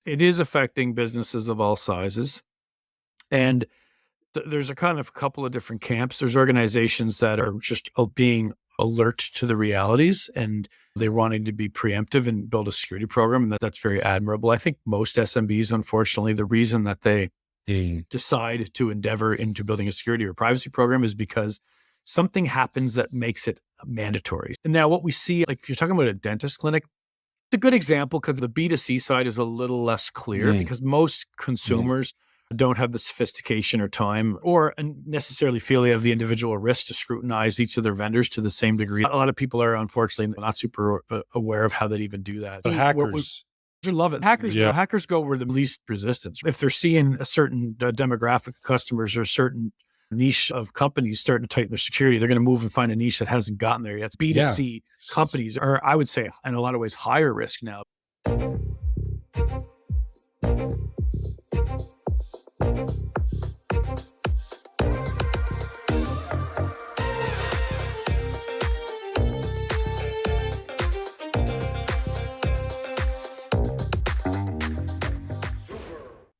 It is affecting businesses of all sizes. And there's a kind of couple of different camps. There's organizations that are just being alert to the realities and they're wanting to be preemptive and build a security program. And that's very admirable. I think most SMBs, unfortunately, the reason that they decide to endeavor into building a security or privacy program is because something happens that makes it mandatory. And now what we see, like if you're talking about a dentist clinic, it's a good example because the B2C side is a little less clear because most consumers don't have the sophistication or time or necessarily feel they have the individual risk to scrutinize each of their vendors to the same degree. A lot of people are unfortunately not super aware of how they'd even do that. The hackers. I love it. Hackers go where the least resistance. If they're seeing a certain demographic of customers or a certain niche of companies starting to tighten their security, they're going to move and find a niche that hasn't gotten there yet. B2C companies are, I would say, in a lot of ways, higher risk now.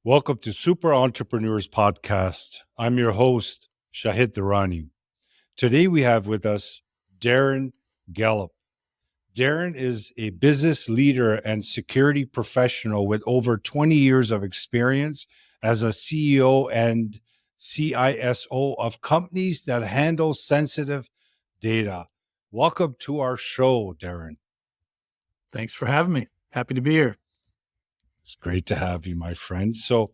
Welcome to Super Entrepreneurs Podcast. I'm your host, Shahid Durrani. Today we have with us Darren Gallop. Darren is a business leader and security professional with over 20 years of experience as a CEO and CISO of companies that handle sensitive data. Welcome to our show, Darren. Thanks for having me. Happy to be here. It's great to have you, my friend. So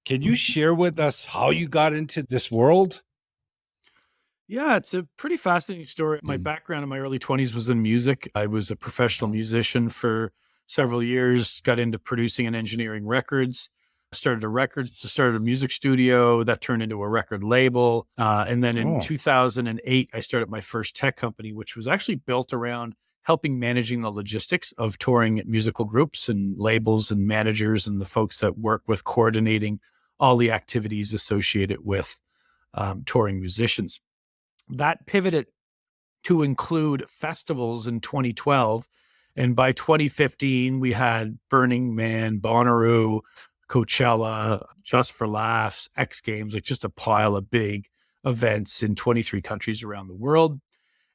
can you share with us how you got into this world? Yeah, it's a pretty fascinating story. My background in my early 20s was in music. I was a professional musician for several years, got into producing and engineering records, started a music studio that turned into a record label. And then in 2008, I started my first tech company, which was actually built around helping managing the logistics of touring musical groups and labels and managers and the folks that work with coordinating all the activities associated with touring musicians. That pivoted to include festivals in 2012. And by 2015, we had Burning Man, Bonnaroo, Coachella, Just for Laughs, X Games, like just a pile of big events in 23 countries around the world.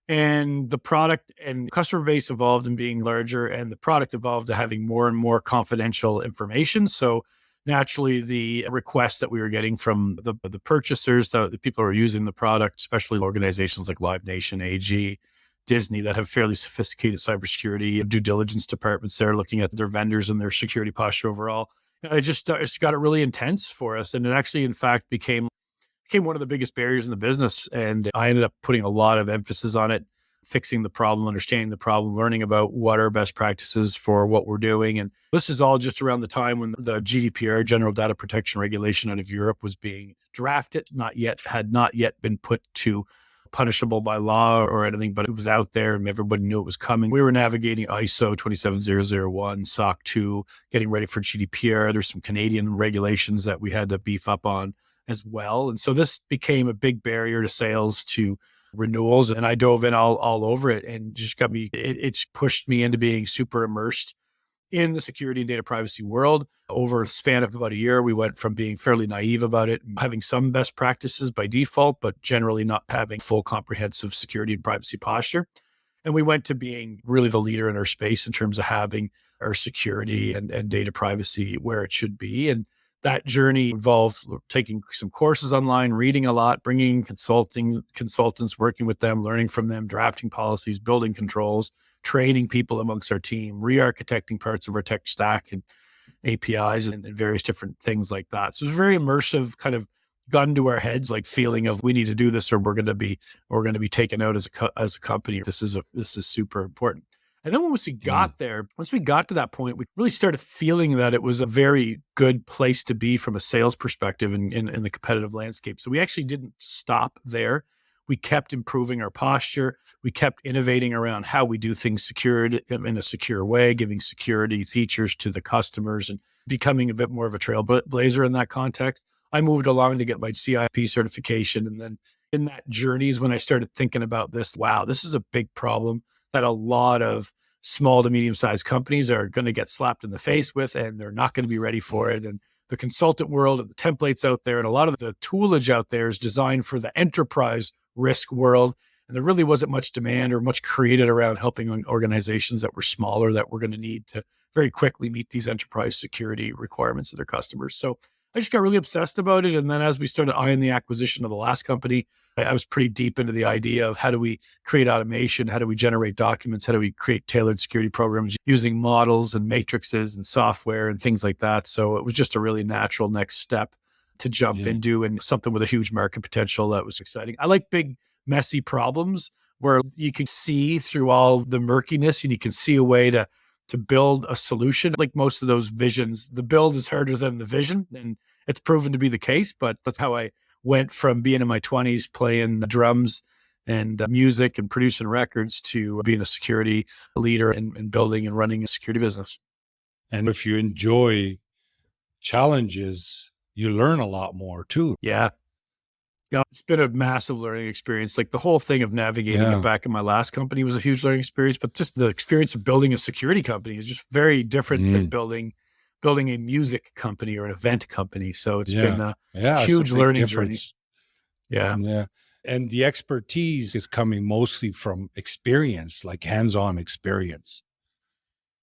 And the product and customer base evolved in being larger, and the product evolved to having more and more confidential information. So naturally, the requests that we were getting from the purchasers, the people who are using the product, especially organizations like Live Nation, AG, Disney, that have fairly sophisticated cybersecurity due diligence departments, they're looking at their vendors and their security posture overall. It's got it really intense for us. And it actually, in fact, became one of the biggest barriers in the business. And I ended up putting a lot of emphasis on it, fixing the problem, understanding the problem, learning about what are best practices for what we're doing. And this is all just around the time when the GDPR, General Data Protection Regulation out of Europe, was being drafted, had not yet been put to punishable by law or anything, but it was out there and everybody knew it was coming. We were navigating ISO 27001, SOC 2, getting ready for GDPR. There's some Canadian regulations that we had to beef up on as well. And so this became a big barrier to sales, to renewals. And I dove in all over it and just it's pushed me into being super immersed in the security and data privacy world. Over a span of about a year, we went from being fairly naive about it, having some best practices by default, but generally not having full comprehensive security and privacy posture. And we went to being really the leader in our space in terms of having our security and data privacy where it should be. And that journey involved taking some courses online, reading a lot, bringing consultants, working with them, learning from them, drafting policies, building controls, training people amongst our team, re-architecting parts of our tech stack and APIs and various different things like that. So it's a very immersive kind of gun to our heads, like feeling of we need to do this or we're going to be taken out as a company. This is super important. And then once we got to that point, we really started feeling that it was a very good place to be from a sales perspective in the competitive landscape. So we actually didn't stop there. We kept improving our posture. We kept innovating around how we do things secured in a secure way, giving security features to the customers and becoming a bit more of a trailblazer in that context. I moved along to get my CIP certification. And then in that journey is when I started thinking about this. Wow, this is a big problem that a lot of small to medium-sized companies are going to get slapped in the face with, and they're not going to be ready for it. And the consultant world and the templates out there and a lot of the toolage out there is designed for the enterprise risk world. And there really wasn't much demand or much created around helping organizations that were smaller that were going to need to very quickly meet these enterprise security requirements of their customers. So I just got really obsessed about it. And then as we started eyeing the acquisition of the last company, I was pretty deep into the idea of how do we create automation? How do we generate documents? How do we create tailored security programs using models and matrices and software and things like that? So it was just a really natural next step to jump into, and something with a huge market potential that was exciting. I like big, messy problems where you can see through all the murkiness and you can see a way to build a solution. Like most of those visions, the build is harder than the vision, and it's proven to be the case. But that's how I went from being in my 20s playing drums and music and producing records to being a security leader and building and running a security business. And if you enjoy challenges, you learn a lot more too. Yeah. Yeah, it's been a massive learning experience. Like the whole thing of navigating it back in my last company was a huge learning experience, but just the experience of building a security company is just very different than building a music company or an event company. So it's been a huge learning journey. Yeah. And the expertise is coming mostly from experience, like hands-on experience.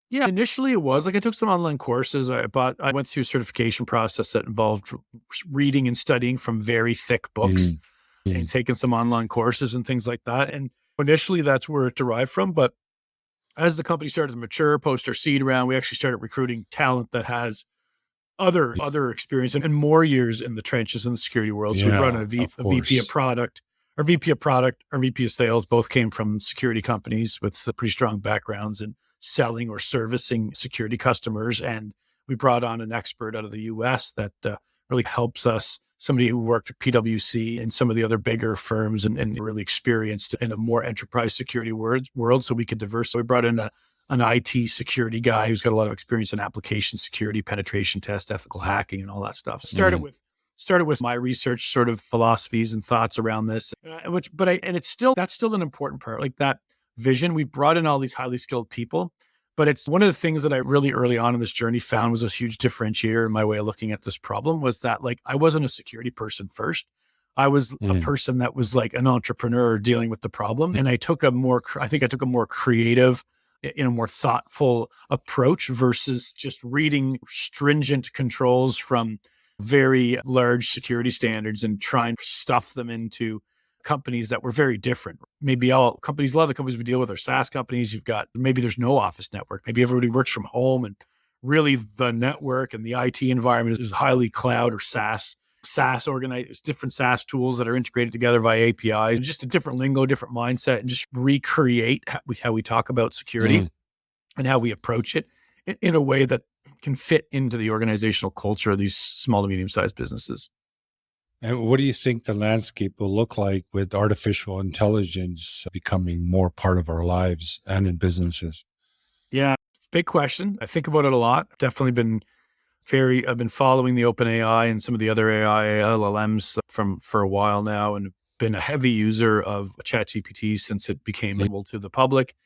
Yeah, initially it was like I took some online courses. I went through a certification process that involved reading and studying from very thick books and taking some online courses and things like that. And initially that's where it derived from. But as the company started to mature, post our seed round, we actually started recruiting talent that has other experience and more years in the trenches in the security world. So we brought in a VP of product. Our VP of product, our VP of sales both came from security companies with pretty strong backgrounds in selling or servicing security customers. And we brought on an expert out of the US that really helps us, somebody who worked at PwC and some of the other bigger firms and really experienced in a more enterprise security world so we could diverse. So we brought in an IT security guy who's got a lot of experience in application security, penetration test, ethical hacking, and all that stuff. Started with my research sort of philosophies and thoughts around this, that's still an important part, like that vision. We brought in all these highly skilled people, but it's one of the things that I really early on in this journey found was a huge differentiator in my way of looking at this problem was that like I wasn't a security person first. I was a person that was like an entrepreneur dealing with the problem. And I took a more creative, more thoughtful approach versus just reading stringent controls from very large security standards and trying to stuff them into companies that were very different. A lot of the companies we deal with are SaaS companies. Maybe there's no office network. Maybe everybody works from home and really the network and the IT environment is highly cloud or SaaS organized, different SaaS tools that are integrated together via APIs, just a different lingo, different mindset, and just recreate how we talk about security and how we approach it in a way that can fit into the organizational culture of these small to medium-sized businesses. And what do you think the landscape will look like with artificial intelligence becoming more part of our lives and in businesses? Yeah, big question. I think about it a lot. I've been following the OpenAI and some of the other AI LLMs for a while now, and been a heavy user of ChatGPT since it became available to the public.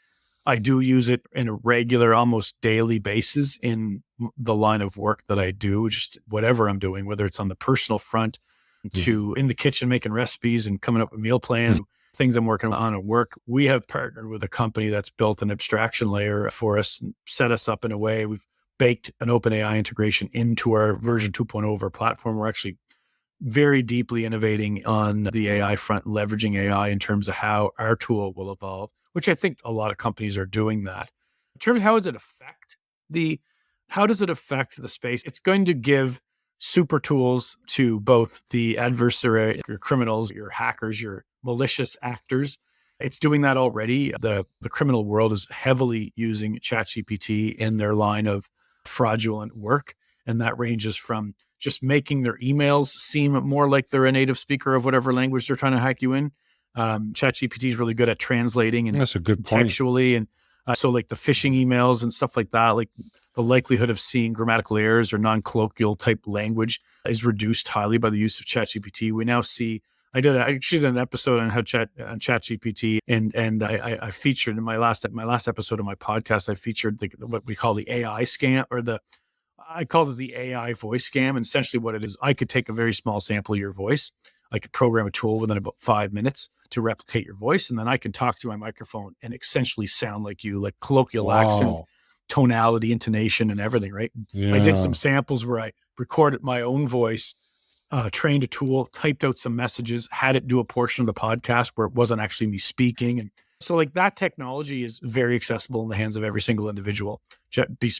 I do use it in a regular, almost daily basis in the line of work that I do, just whatever I'm doing, whether it's on the personal front to in the kitchen making recipes and coming up with meal plans, things I'm working on at work. We have partnered with a company that's built an abstraction layer for us and set us up in a way. We've baked an OpenAI integration into our version 2.0 of our platform. We're actually very deeply innovating on the AI front, leveraging AI in terms of how our tool will evolve, which I think a lot of companies are doing that. In terms of how does it affect the space? It's going to give super tools to both the adversary, your criminals, your hackers, your malicious actors. It's doing that already. The criminal world is heavily using ChatGPT in their line of fraudulent work. And that ranges from just making their emails seem more like they're a native speaker of whatever language they're trying to hack you in. ChatGPT is really good at translating and that's a good textually. And so like the phishing emails and stuff like that, like the likelihood of seeing grammatical errors or non-colloquial type language is reduced highly by the use of ChatGPT. We now see I actually did an episode on how ChatGPT, and I featured in my last episode of my podcast, I featured what we call the AI scam, or I called it the AI voice scam. And essentially what it is, I could take a very small sample of your voice. I could program a tool within about 5 minutes to replicate your voice. And then I can talk through my microphone and essentially sound like you, like colloquial accent, tonality, intonation, and everything, right? Yeah. I did some samples where I recorded my own voice, trained a tool, typed out some messages, had it do a portion of the podcast where it wasn't actually me speaking. And so like that technology is very accessible in the hands of every single individual,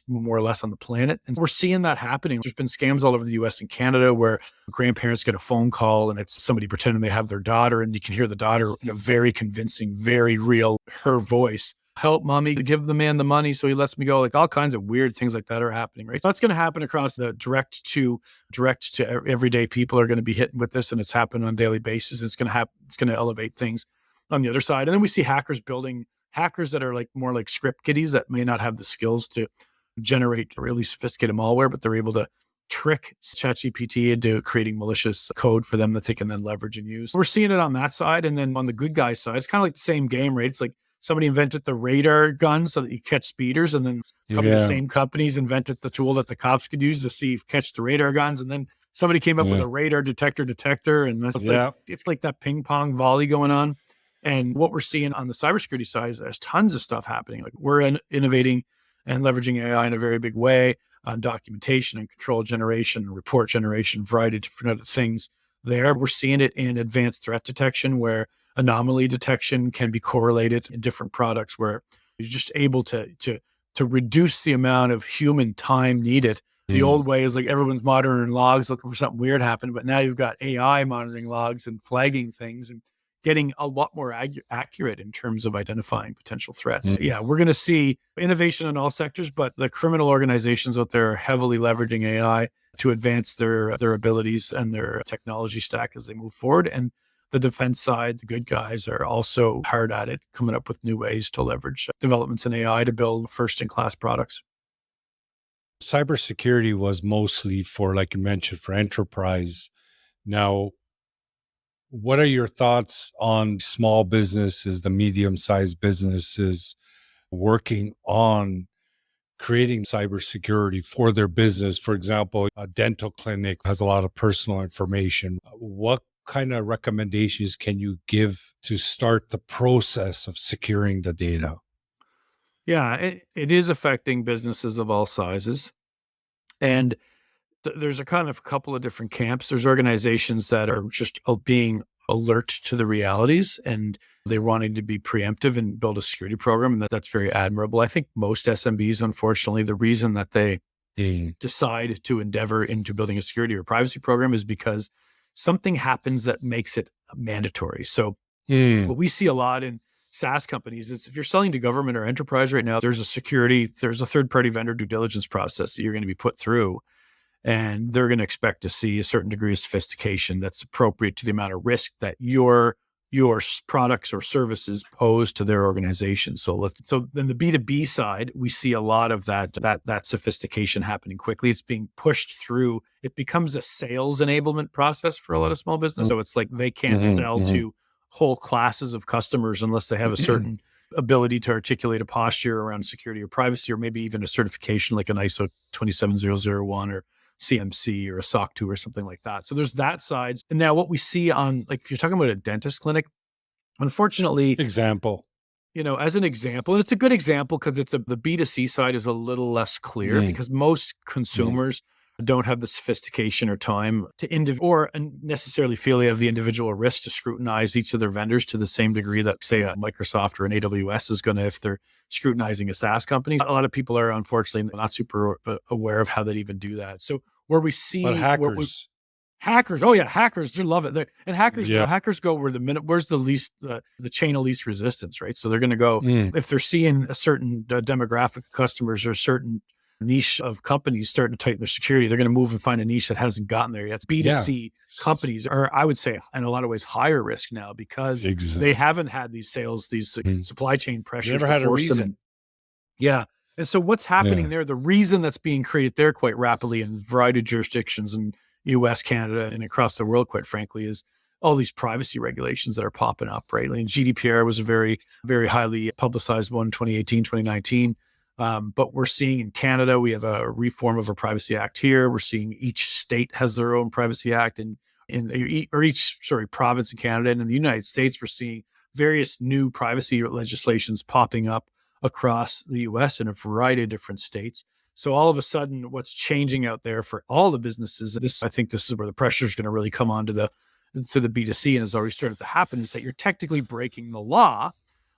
more or less on the planet. And we're seeing that happening. There's been scams all over the US and Canada where grandparents get a phone call and it's somebody pretending they have their daughter, and you can hear the daughter in a very convincing, very real, her voice. Help mommy, give the man the money so he lets me go. Like all kinds of weird things like that are happening, right? So that's going to happen across the direct to everyday people are going to be hitting with this, and it's happening on a daily basis. It's going to happen. It's going to elevate things on the other side. And then we see hackers that are like more like script kiddies that may not have the skills to generate really sophisticated malware, but they're able to trick ChatGPT into creating malicious code for them that they can then leverage and use. We're seeing it on that side. And then on the good guy side, it's kind of like the same game, right? It's like somebody invented the radar gun so that you catch speeders, and then the same companies invented the tool that the cops could use to catch the radar guns. And then somebody came up with a radar detector. And it's like that ping pong volley going on. And what we're seeing on the cybersecurity side is there's tons of stuff happening. Like we're innovating and leveraging AI in a very big way on documentation and control generation and report generation, variety of different other things there. We're seeing it in advanced threat detection, where anomaly detection can be correlated in different products, where you're just able to reduce the amount of human time needed. The old way is like everyone's monitoring logs looking for something weird happened, but now you've got AI monitoring logs and flagging things and getting a lot more accurate in terms of identifying potential threats. Yeah, we're going to see innovation in all sectors, but the criminal organizations out there are heavily leveraging AI to advance their abilities and their technology stack as they move forward. And the defense side, the good guys are also hard at it, coming up with new ways to leverage developments in AI to build first-in-class products. Cybersecurity was mostly for, like you mentioned, for enterprise. Now, what are your thoughts on small businesses, the medium-sized businesses working on creating cybersecurity for their business? For example, a dental clinic has a lot of personal information. What kind of recommendations can you give to start the process of securing the data? Yeah, it is affecting businesses of all sizes. And there's a kind of couple of different camps. There's organizations that are just being alert to the realities, and they're wanting to be preemptive and build a security program. And that's very admirable. I think most SMBs, unfortunately, the reason that they decide to endeavor into building a security or privacy program is because something happens that makes it mandatory. So what we see a lot in SaaS companies is if you're selling to government or enterprise right now, there's a third-party vendor due diligence process that you're going to be put through. And they're going to expect to see a certain degree of sophistication that's appropriate to the amount of risk that your products or services pose to their organization. So then the B2B side, we see a lot of that sophistication happening quickly. It's being pushed through. It becomes a sales enablement process for a lot of small business. So it's like they can't sell to whole classes of customers unless they have a certain ability to articulate a posture around security or privacy, or maybe even a certification like an ISO 27001 or CMC or a SOC 2 or something like that. So there's that side. And now what we see on, like, if you're talking about a dentist clinic, unfortunately, as an example, and it's a good example because the B2C side is a little less clear because most consumers don't have the sophistication or time to or necessarily feel they have the individual risk to scrutinize each of their vendors to the same degree that, say, a Microsoft or an AWS is going to if they're scrutinizing a SaaS company. A lot of people are unfortunately not super aware of how they even do that. So where we see hackers, hackers, they love it. And hackers go where where's the chain of least resistance, right? So they're going to go if they're seeing a certain demographic of customers or a certain niche of companies starting to tighten their security, they're going to move and find a niche that hasn't gotten there yet. B2C companies are, I would say, in a lot of ways, higher risk now because they haven't had these supply chain pressures. Never had a reason. Yeah. And so what's happening there, the reason that's being created there quite rapidly in a variety of jurisdictions in US, Canada, and across the world, quite frankly, is all these privacy regulations that are popping up, right? Like GDPR was a very, very highly publicized one, 2018, 2019. But we're seeing in Canada, we have a reform of a Privacy Act here. We're seeing each state has their own Privacy Act, and each province in Canada. And in the United States, we're seeing various new privacy legislations popping up across the US in a variety of different states. So all of a sudden, what's changing out there for all the businesses, I think this is where the pressure is going to really come onto the B2C, and has already started to happen, is that you're technically breaking the law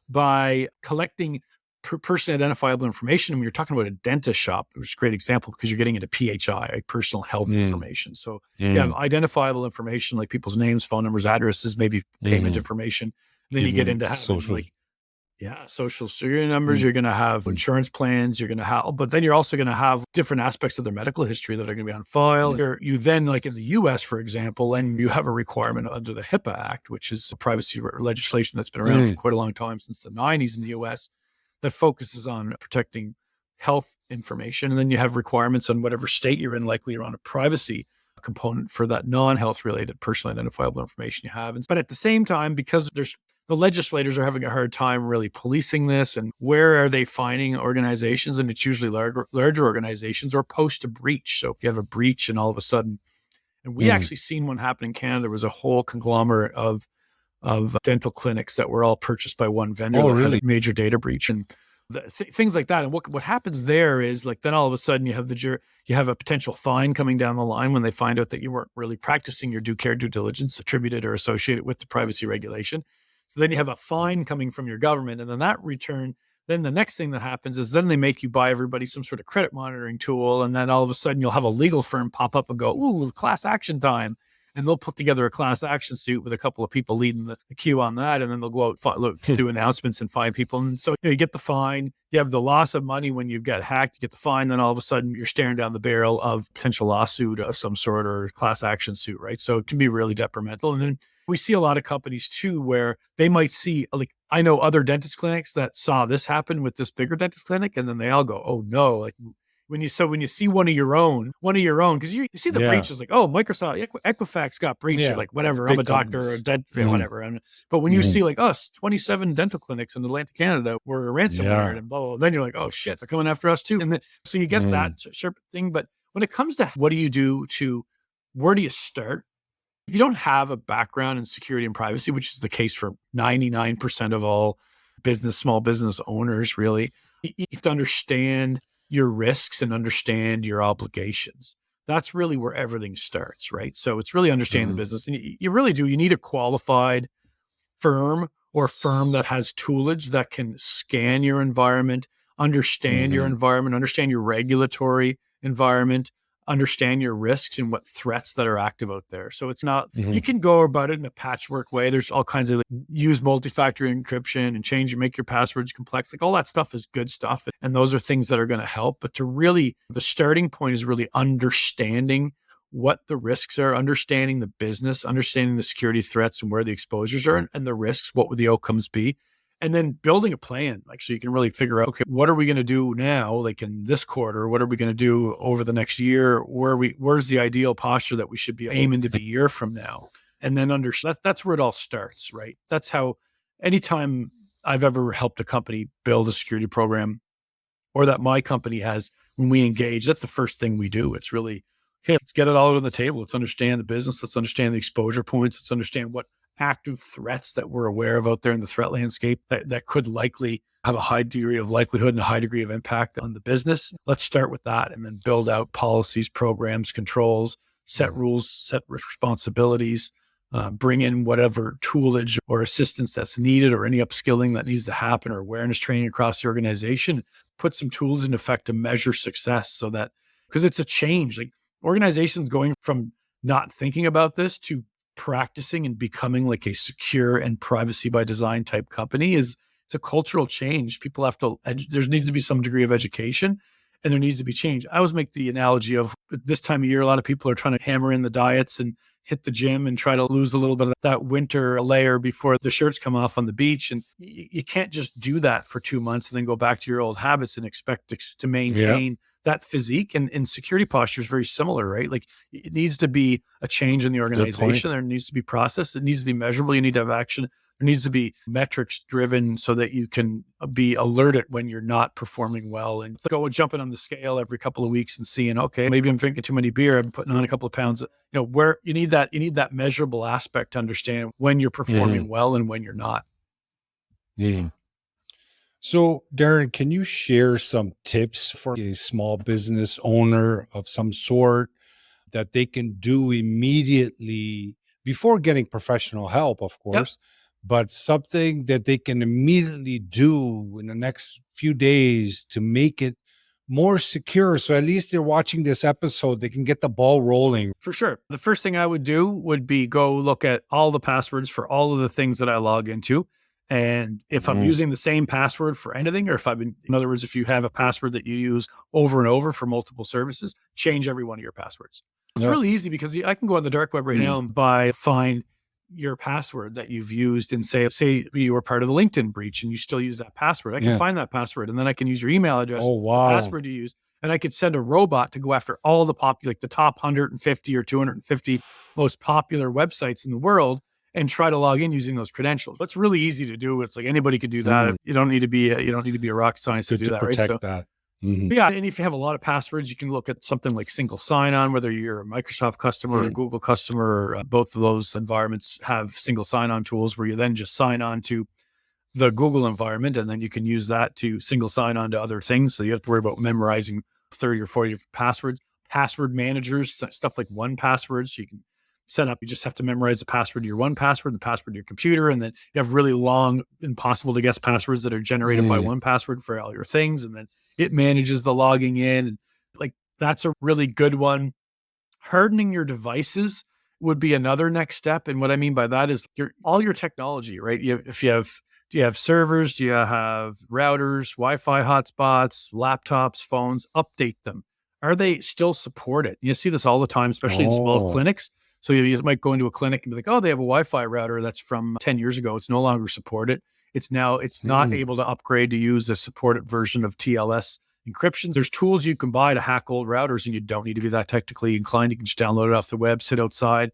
by collecting person identifiable information. And when you're talking about a dentist shop, which is a great example because you're getting into PHI, like personal health information. So you have identifiable information like people's names, phone numbers, addresses, maybe payment information. And then you get into having social. Social security numbers. You're going to have insurance plans. You're going to have, but then you're also going to have different aspects of their medical history that are going to be on file. You then, like in the US, for example, and you have a requirement under the HIPAA Act, which is a privacy legislation that's been around for quite a long time, since the 90s in the US, that focuses on protecting health information. And then you have requirements on whatever state you're in, likely around a privacy component for that non-health related personally identifiable information you have. But at the same time, because the legislators are having a hard time really policing this, and where are they finding organizations? And it's usually larger organizations or post a breach. So if you have a breach and all of a sudden, and we actually seen one happen in Canada, there was a whole conglomerate of dental clinics that were all purchased by one vendor. Had a major data breach and things like that. And what happens there is, like, then all of a sudden you have a potential fine coming down the line when they find out that you weren't really practicing your due diligence attributed or associated with the privacy regulation. So then you have a fine coming from your government, and then then the next thing that happens is then they make you buy everybody some sort of credit monitoring tool. And then all of a sudden you'll have a legal firm pop up and go, ooh, class action time. And they'll put together a class action suit with a couple of people leading the queue on that. And then they'll go out, do announcements and fine people. And so you get the fine, you have the loss of money when you get hacked, you get the fine. Then all of a sudden you're staring down the barrel of potential lawsuit of some sort or class action suit, right? So it can be really detrimental. And then we see a lot of companies too, where they might see, like, I know other dentist clinics that saw this happen with this bigger dentist clinic. And then they all go, oh no, like, when you see one of your own, because you see the breaches, like, oh, Microsoft, Equifax got breached, or like, whatever, big I'm a doctor or a dentist, whatever. But when you see like us, 27 dental clinics in Atlantic Canada were ransomware and blah, blah, then you're like, oh shit, they're coming after us too. And then, so you get that sharp thing. But when it comes to what do you do where do you start? If you don't have a background in security and privacy, which is the case for 99% of all small business owners, really, you have to understand your risks and understand your obligations. That's really where everything starts, right? So it's really understanding the business. And you really do. You need a qualified firm or firm that has toolage that can scan your environment, understand your environment, understand your regulatory environment, understand your risks and what threats that are active out there. So it's not, you can go about it in a patchwork way. There's all kinds of, use multi-factor encryption and make your passwords complex. Like, all that stuff is good stuff. And those are things that are going to help. But the starting point is really understanding what the risks are, understanding the business, understanding the security threats and where the exposures are and the risks, what would the outcomes be? And then building a plan, like, so you can really figure out, okay, what are we going to do now? Like in this quarter, what are we going to do over the next year? Where's the ideal posture that we should be aiming to be a year from now? And then that's where it all starts, right? That's how, anytime I've ever helped a company build a security program, or that my company has, when we engage, that's the first thing we do. It's really, okay, let's get it all on the table. Let's understand the business. Let's understand the exposure points. Let's understand what active threats that we're aware of out there in the threat landscape that could likely have a high degree of likelihood and a high degree of impact on the business. Let's start with that and then build out policies, programs, controls, set rules, set responsibilities, bring in whatever toolage or assistance that's needed, or any upskilling that needs to happen, or awareness training across the organization. Put some tools in effect to measure success, so that, because it's a change, like, organizations going from not thinking about this to practicing and becoming like a secure and privacy by design type company it's a cultural change. People have to, there needs to be some degree of education, and there needs to be change. I always make the analogy of this time of year, a lot of people are trying to hammer in the diets and hit the gym and try to lose a little bit of that winter layer before the shirts come off on the beach. And you can't just do that for 2 months and then go back to your old habits and expect to maintain that physique and security posture is very similar, right? Like it needs to be a change in the organization. There needs to be process. It needs to be measurable. You need to have action. There needs to be metrics driven so that you can be alerted when you're not performing well, and go jumping on the scale every couple of weeks and seeing, okay, maybe I'm drinking too many beer. I'm putting on a couple of pounds. Where you need that measurable aspect to understand when you're performing well and when you're not. So, Darren, can you share some tips for a small business owner of some sort that they can do immediately before getting professional help, of course, but something that they can immediately do in the next few days to make it more secure? So at least they're watching this episode, they can get the ball rolling. For sure. The first thing I would do would be go look at all the passwords for all of the things that I log into. And if I'm using the same password for anything, or if in other words, if you have a password that you use over and over for multiple services, change every one of your passwords. It's really easy because I can go on the dark web right now and find your password that you've used and say you were part of the LinkedIn breach and you still use that password. I can find that password, and then I can use your email address, the password you use, and I could send a robot to go after all the the top 150 or 250 most popular websites in the world and try to log in using those credentials. It's really easy to do. It's like anybody could do that. You don't need to be a rocket scientist to do that, protect right? that. Yeah, and if you have a lot of passwords, you can look at something like single sign-on, whether you're a Microsoft customer or a Google customer. Both of those environments have single sign-on tools where you then just sign on to the Google environment, and then you can use that to single sign-on to other things. So you have to worry about memorizing 30 or 40 passwords. Password managers, stuff like 1Password, so you can set up, you just have to memorize the password to your 1Password, the password to your computer, and then you have really long, impossible to guess passwords that are generated by 1Password for all your things, and then it manages the logging in. And like that's a really good one. Hardening your devices would be another next step. And what I mean by that is all your technology, right? Do you have servers? Do you have routers, Wi-Fi hotspots, laptops, phones? Update them. Are they still supported? You see this all the time, especially in small clinics. So you might go into a clinic and be like, oh, they have a Wi-Fi router that's from 10 years ago. It's no longer supported. It's not able to upgrade to use a supported version of TLS encryption. There's tools you can buy to hack old routers, and you don't need to be that technically inclined. You can just download it off the web, sit outside,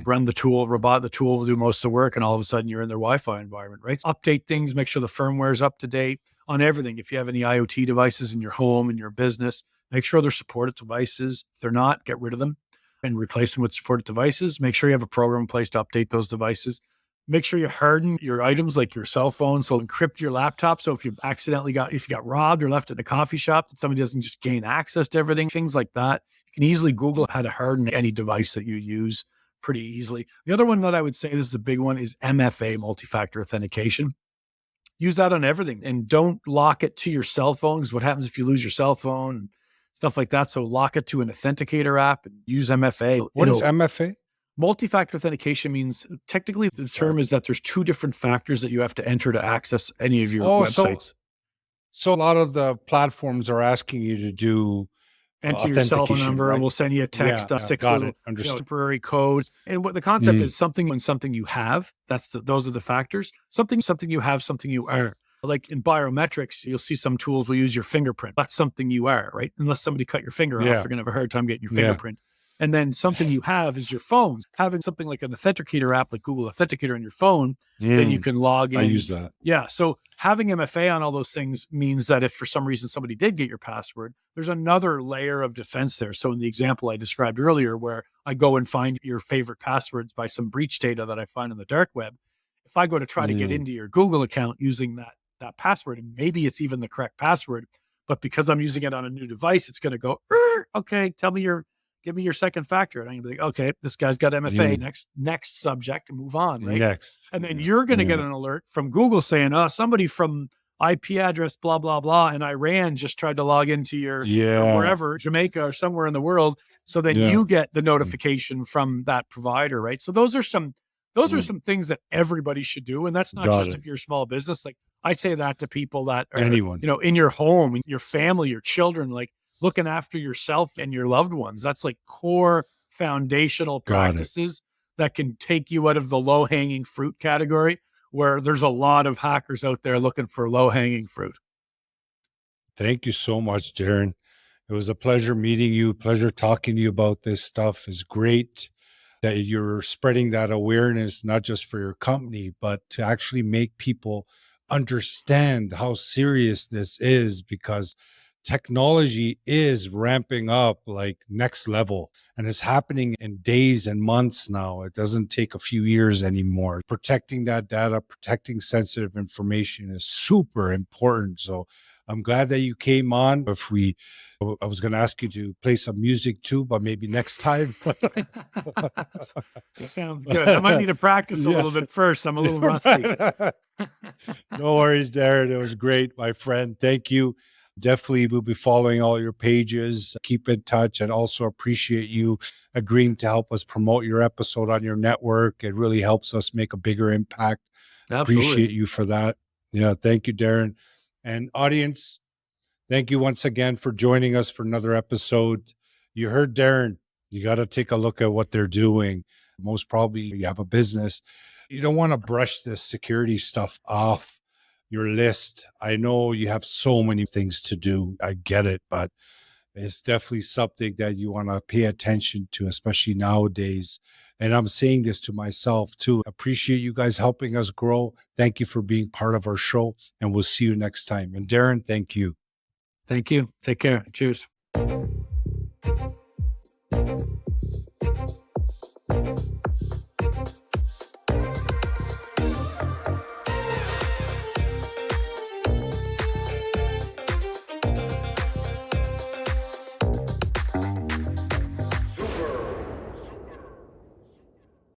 run the tool, the tool will do most of the work, and all of a sudden you're in their Wi-Fi environment, right? So update things, make sure the firmware is up to date on everything. If you have any IoT devices in your home, in your business, make sure they're supported devices. If they're not, get rid of them and replace them with supported devices. Make sure you have a program in place to update those devices. Make sure you harden your items like your cell phone. So encrypt your laptop. So if you got robbed or left at a coffee shop, that somebody doesn't just gain access to everything, things like that. You can easily Google how to harden any device that you use pretty easily. The other one that I would say, this is a big one, is MFA, multi-factor authentication. Use that on everything, and don't lock it to your cell phone, because what happens if you lose your cell phone and stuff like that? So lock it to an authenticator app and use MFA. What is MFA? Multi-factor authentication means, technically the term is that there's two different factors that you have to enter to access any of your websites. So a lot of the platforms are asking you to do enter your cell phone number, right? And we'll send you a text, 6 little temporary code. And what the concept is, something you have, those are the factors. Something you have, something you are. Like in biometrics, you'll see some tools will use your fingerprint. That's something you are, right? Unless somebody cut your finger off, you're going to have a hard time getting your fingerprint. And then something you have is your phone. Having something like an authenticator app like Google Authenticator on your phone, then you can log in. I use that. Yeah. So having MFA on all those things means that if for some reason somebody did get your password, there's another layer of defense there. So in the example I described earlier, where I go and find your favorite passwords by some breach data that I find on the dark web, if I go to try to get into your Google account using that password, and maybe it's even the correct password, but because I'm using it on a new device, it's going to go, okay, give me your second factor. And I'm gonna be like, okay, this guy's got MFA, next subject, and move on, right? Next. And then you're going to get an alert from Google saying, somebody from IP address, blah, blah, blah, in Iran just tried to log into your wherever, Jamaica or somewhere in the world. So then you get the notification from that provider, right? So those are some things that everybody should do. And that's not just if you're a small business. Like I say that to people that are, anyone, in your home, your family, your children, like looking after yourself and your loved ones. That's like core foundational practices that can take you out of the low-hanging fruit category, where there's a lot of hackers out there looking for low-hanging fruit. Thank you so much, Darren. It was a pleasure meeting you, pleasure talking to you about this stuff. It's great that you're spreading that awareness, not just for your company, but to actually make people understand how serious this is, because technology is ramping up like next level, and it's happening in days and months now. It doesn't take a few years anymore. Protecting that data, protecting sensitive information is super important. So I'm glad that you came on. I was going to ask you to play some music too, but maybe next time. Sounds good. I might need to practice a little bit first. I'm a little rusty. No worries, Darren. It was great, my friend. Thank you. Definitely we'll be following all your pages. Keep in touch, and also appreciate you agreeing to help us promote your episode on your network. It really helps us make a bigger impact. Absolutely. Appreciate you for that. Yeah, thank you, Darren. And audience, thank you once again for joining us for another episode. You heard Darren. You got to take a look at what they're doing. Most probably you have a business. You don't want to brush this security stuff off your list. I know you have so many things to do. I get it, but it's definitely something that you want to pay attention to, especially nowadays. And I'm saying this to myself too. Appreciate you guys helping us grow. Thank you for being part of our show, and we'll see you next time. And Darren, thank you. Thank you. Take care. Cheers.